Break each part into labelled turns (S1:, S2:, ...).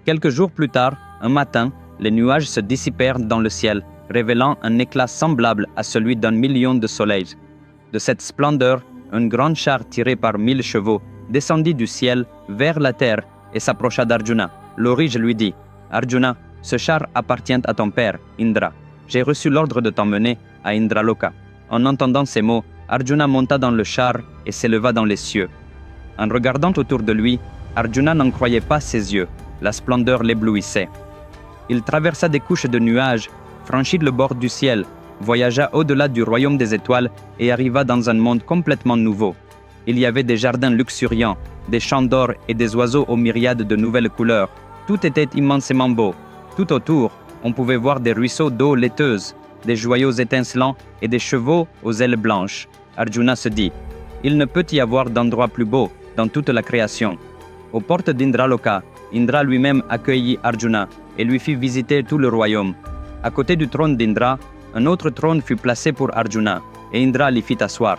S1: Quelques jours plus tard, un matin, les nuages se dissipèrent dans le ciel, révélant un éclat semblable à celui d'un million de soleils. De cette splendeur, un grand char tiré par 1000 chevaux descendit du ciel vers la terre et s'approcha d'Arjuna. L'orige lui dit « Arjuna, ce char appartient à ton père, Indra. J'ai reçu l'ordre de t'emmener à Indraloka. » En entendant ces mots, Arjuna monta dans le char et s'éleva dans les cieux. En regardant autour de lui, Arjuna n'en croyait pas ses yeux. La splendeur l'éblouissait. Il traversa des couches de nuages, franchit le bord du ciel, voyagea au-delà du royaume des étoiles et arriva dans un monde complètement nouveau. Il y avait des jardins luxuriants, des champs d'or et des oiseaux aux myriades de nouvelles couleurs. Tout était immensément beau. Tout autour, on pouvait voir des ruisseaux d'eau laiteuse, des joyaux étincelants et des chevaux aux ailes blanches. Arjuna se dit « Il ne peut y avoir d'endroit plus beau dans toute la création. » Aux portes d'Indraloka, Indra lui-même accueillit Arjuna et lui fit visiter tout le royaume. À côté du trône d'Indra, un autre trône fut placé pour Arjuna, et Indra l'y fit asseoir.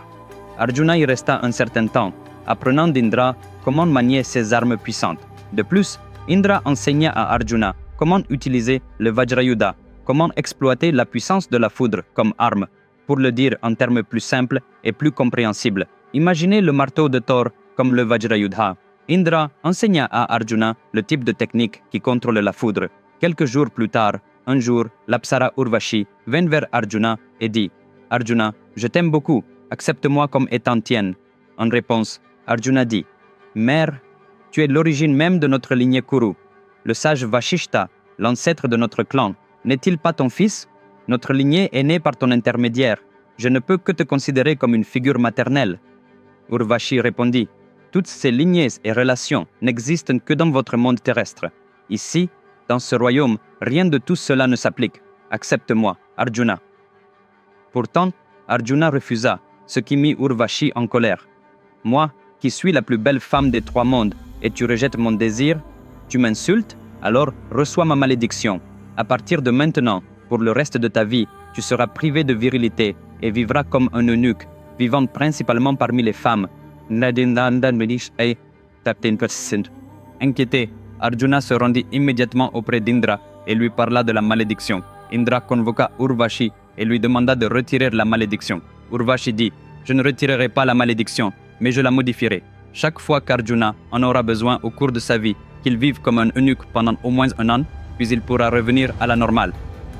S1: Arjuna y resta un certain temps, apprenant d'Indra comment manier ses armes puissantes. De plus, Indra enseigna à Arjuna comment utiliser le Vajrayudha, comment exploiter la puissance de la foudre comme arme. Pour le dire en termes plus simples et plus compréhensibles, imaginez le marteau de Thor comme le Vajrayudha. Indra enseigna à Arjuna le type de technique qui contrôle la foudre. Quelques jours plus tard, un jour, l'Apsara Urvashi vint vers Arjuna et dit « Arjuna, je t'aime beaucoup, accepte-moi comme étant tienne. » En réponse, Arjuna dit « Mère, tu es l'origine même de notre lignée Kuru. Le sage Vashishta, l'ancêtre de notre clan, n'est-il pas ton fils? Notre lignée est née par ton intermédiaire. Je ne peux que te considérer comme une figure maternelle. » Urvashi répondit « Toutes ces lignées et relations n'existent que dans votre monde terrestre. Ici, dans ce royaume, rien de tout cela ne s'applique. Accepte-moi, Arjuna. » Pourtant, Arjuna refusa, ce qui mit Urvashi en colère. « Moi, qui suis la plus belle femme des 3 mondes, et tu rejettes mon désir? Tu m'insultes? Alors reçois ma malédiction. À partir de maintenant, pour le reste de ta vie, tu seras privé de virilité et vivras comme un eunuque, vivant principalement parmi les femmes. » Inquiété, Arjuna se rendit immédiatement auprès d'Indra et lui parla de la malédiction. Indra convoqua Urvashi et lui demanda de retirer la malédiction. Urvashi dit « Je ne retirerai pas la malédiction, mais je la modifierai. Chaque fois qu'Arjuna en aura besoin au cours de sa vie, qu'il vive comme un eunuque pendant au moins 1 an, puis il pourra revenir à la normale. »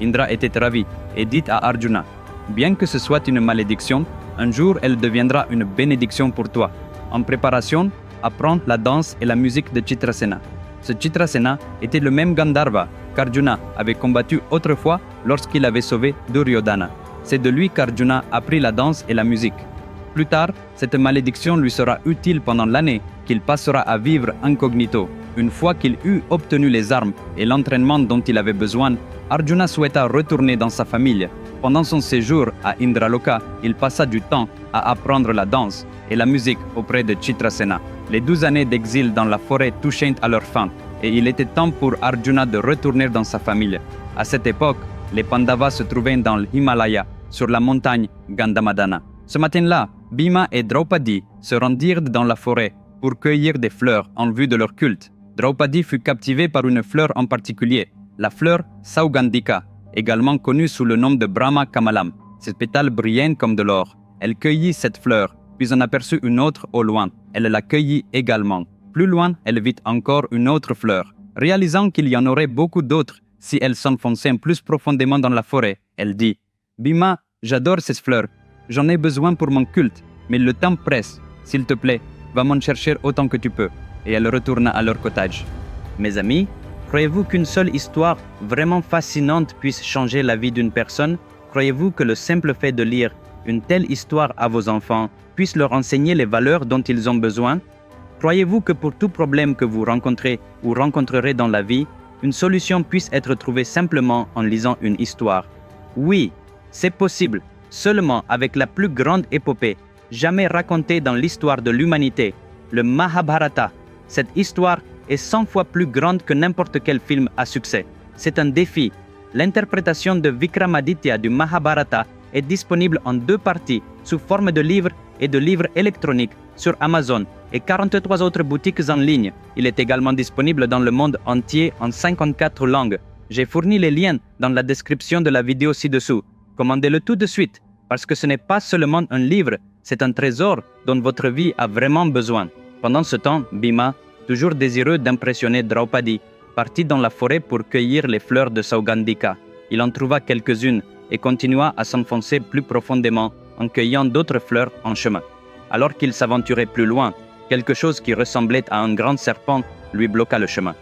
S1: Indra était ravi et dit à Arjuna « Bien que ce soit une malédiction, un jour elle deviendra une bénédiction pour toi. En préparation, apprends la danse et la musique de Chitrasena. » Ce Chitrasena était le même Gandharva qu'Arjuna avait combattu autrefois lorsqu'il avait sauvé Duryodhana. C'est de lui qu'Arjuna apprit la danse et la musique. Plus tard, cette malédiction lui sera utile pendant l'année qu'il passera à vivre incognito. Une fois qu'il eut obtenu les armes et l'entraînement dont il avait besoin, Arjuna souhaita retourner dans sa famille. Pendant son séjour à Indraloka, il passa du temps à apprendre la danse et la musique auprès de Chitrasena. Les 12 années d'exil dans la forêt touchaient à leur fin, et il était temps pour Arjuna de retourner dans sa famille. À cette époque, les Pandavas se trouvaient dans l'Himalaya, sur la montagne Gandhamadana. Ce matin-là, Bhima et Draupadi se rendirent dans la forêt pour cueillir des fleurs en vue de leur culte. Draupadi fut captivée par une fleur en particulier, la fleur Saugandhika, également connue sous le nom de Brahma Kamalam. Ses pétales brillaient comme de l'or. Elle cueillit cette fleur, puis en aperçut une autre au loin. Elle la cueillit également. Plus loin, elle vit encore une autre fleur. Réalisant qu'il y en aurait beaucoup d'autres si elle s'enfonçait plus profondément dans la forêt, elle dit « Bhima, j'adore ces fleurs. J'en ai besoin pour mon culte, mais le temps presse. S'il te plaît, va m'en chercher autant que tu peux. » Et elle retourna à leur cottage. Mes amis, croyez-vous qu'une seule histoire vraiment fascinante puisse changer la vie d'une personne? Croyez-vous que le simple fait de lire une telle histoire à vos enfants puisse leur enseigner les valeurs dont ils ont besoin? Croyez-vous que pour tout problème que vous rencontrez ou rencontrerez dans la vie, une solution puisse être trouvée simplement en lisant une histoire? Oui, c'est possible, seulement avec la plus grande épopée jamais racontée dans l'histoire de l'humanité, le Mahabharata. Cette histoire est 100 fois plus grande que n'importe quel film à succès. C'est un défi. L'interprétation de Vikramaditya du Mahabharata est disponible en 2 parties, sous forme de livre et de livres électroniques sur Amazon et 43 autres boutiques en ligne. Il est également disponible dans le monde entier en 54 langues. J'ai fourni les liens dans la description de la vidéo ci-dessous. Commandez-le tout de suite, parce que ce n'est pas seulement un livre, c'est un trésor dont votre vie a vraiment besoin. Pendant ce temps, Bhima, toujours désireux d'impressionner Draupadi, partit dans la forêt pour cueillir les fleurs de Saugandika. Il en trouva quelques-unes et continua à s'enfoncer plus profondément en cueillant d'autres fleurs en chemin. Alors qu'il s'aventurait plus loin, quelque chose qui ressemblait à un grand serpent lui bloqua le chemin.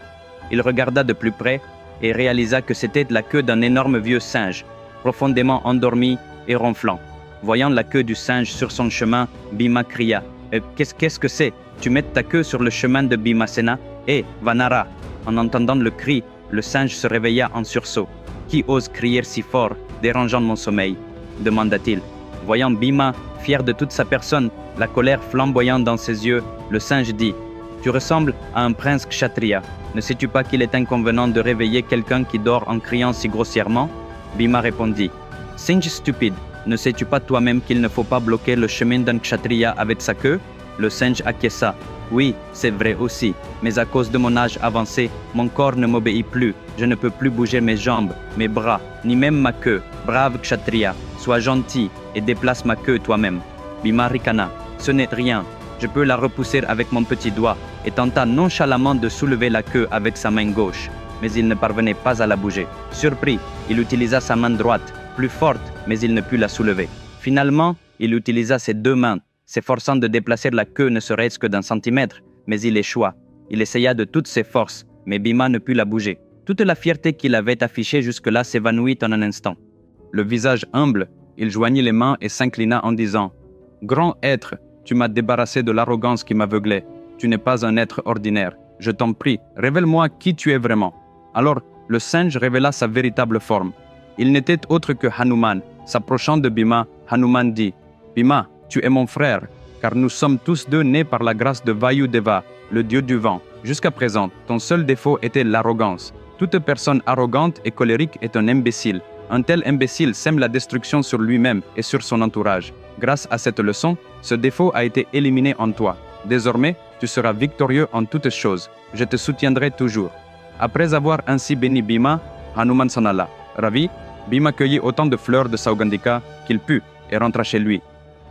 S1: Il regarda de plus près et réalisa que c'était la queue d'un énorme vieux singe, profondément endormi et ronflant. Voyant la queue du singe sur son chemin, Bhima cria « Qu'est-ce que c'est? Tu mets ta queue sur le chemin de Bhimasena? Hé, Vanara !» En entendant le cri, le singe se réveilla en sursaut. « Qui ose crier si fort, dérangeant mon sommeil ?» demanda-t-il. Voyant Bhima, fier de toute sa personne, la colère flamboyante dans ses yeux, le singe dit « Tu ressembles à un prince kshatriya. Ne sais-tu pas qu'il est inconvenant de réveiller quelqu'un qui dort en criant si grossièrement ?» Bhima répondit « Singe stupide, ne sais-tu pas toi-même qu'il ne faut pas bloquer le chemin d'un kshatriya avec sa queue ?» Le singe acquiesça. « Oui, c'est vrai aussi, mais à cause de mon âge avancé, mon corps ne m'obéit plus. Je ne peux plus bouger mes jambes, mes bras, ni même ma queue. Brave kshatriya, sois gentil et déplace ma queue toi-même. » Bhima ricana. « Ce n'est rien. Je peux la repousser avec mon petit doigt, et tenta nonchalamment de soulever la queue avec sa main gauche. Mais il ne parvenait pas à la bouger. Surpris, il utilisa sa main droite, plus forte, mais il ne put la soulever. Finalement, il utilisa ses deux mains, s'efforçant de déplacer la queue ne serait-ce que d'un centimètre, mais il échoua. Il essaya de toutes ses forces, mais Bhima ne put la bouger. Toute la fierté qu'il avait affichée jusque-là s'évanouit en un instant. Le visage humble, il joignit les mains et s'inclina en disant « Grand être, tu m'as débarrassé de l'arrogance qui m'aveuglait. Tu n'es pas un être ordinaire. Je t'en prie, révèle-moi qui tu es vraiment. » Alors, le singe révéla sa véritable forme. Il n'était autre que Hanuman. S'approchant de Bhima, Hanuman dit « Bhima, tu es mon frère, car nous sommes tous deux nés par la grâce de Vayudeva, le dieu du vent. Jusqu'à présent, ton seul défaut était l'arrogance. Toute personne arrogante et colérique est un imbécile. Un tel imbécile sème la destruction sur lui-même et sur son entourage. Grâce à cette leçon, ce défaut a été éliminé en toi. Désormais, tu seras victorieux en toutes choses. Je te soutiendrai toujours. » Après avoir ainsi béni Bhima, Hanuman s'en alla. Ravi, Bhima cueillit autant de fleurs de Saugandika qu'il put et rentra chez lui.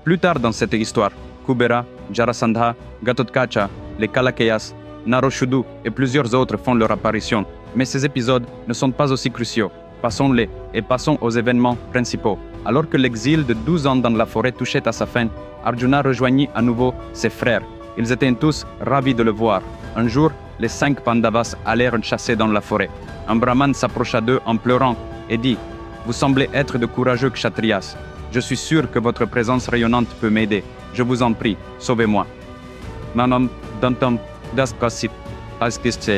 S1: Plus tard dans cette histoire, Kubera, Jarasandha, Gatotkacha, les Kalakeyas, Naroshudu et plusieurs autres font leur apparition. Mais ces épisodes ne sont pas aussi cruciaux. Passons-les et passons aux événements principaux. Alors que l'exil de 12 ans dans la forêt touchait à sa fin, Arjuna rejoignit à nouveau ses frères. Ils étaient tous ravis de le voir. Un jour, les 5 Pandavas allèrent chasser dans la forêt. Un brahman s'approcha d'eux en pleurant et dit « Vous semblez être de courageux kshatriyas. Je suis sûr que votre présence rayonnante peut m'aider. Je vous en prie, sauvez-moi. » Manam Dantam Daskasit Askiste.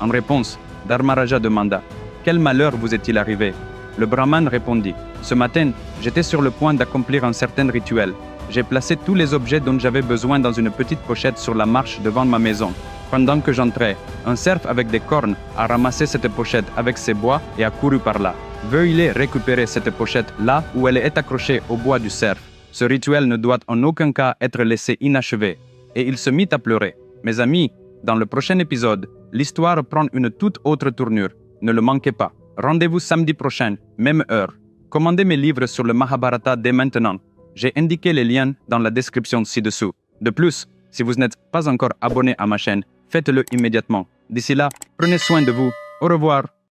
S1: En réponse, Dharmaraja demanda « Quel malheur vous est-il arrivé ?» Le brahman répondit « Ce matin, j'étais sur le point d'accomplir un certain rituel. J'ai placé tous les objets dont j'avais besoin dans une petite pochette sur la marche devant ma maison. Pendant que j'entrais, un cerf avec des cornes a ramassé cette pochette avec ses bois et a couru par là. Veuillez récupérer cette pochette là où elle est accrochée au bois du cerf. Ce rituel ne doit en aucun cas être laissé inachevé. » Et il se mit à pleurer. Mes amis, dans le prochain épisode, l'histoire prend une toute autre tournure. Ne le manquez pas. Rendez-vous samedi prochain, même heure. Commandez mes livres sur le Mahabharata dès maintenant. J'ai indiqué les liens dans la description ci-dessous. De plus, si vous n'êtes pas encore abonné à ma chaîne, faites-le immédiatement. D'ici là, prenez soin de vous. Au revoir.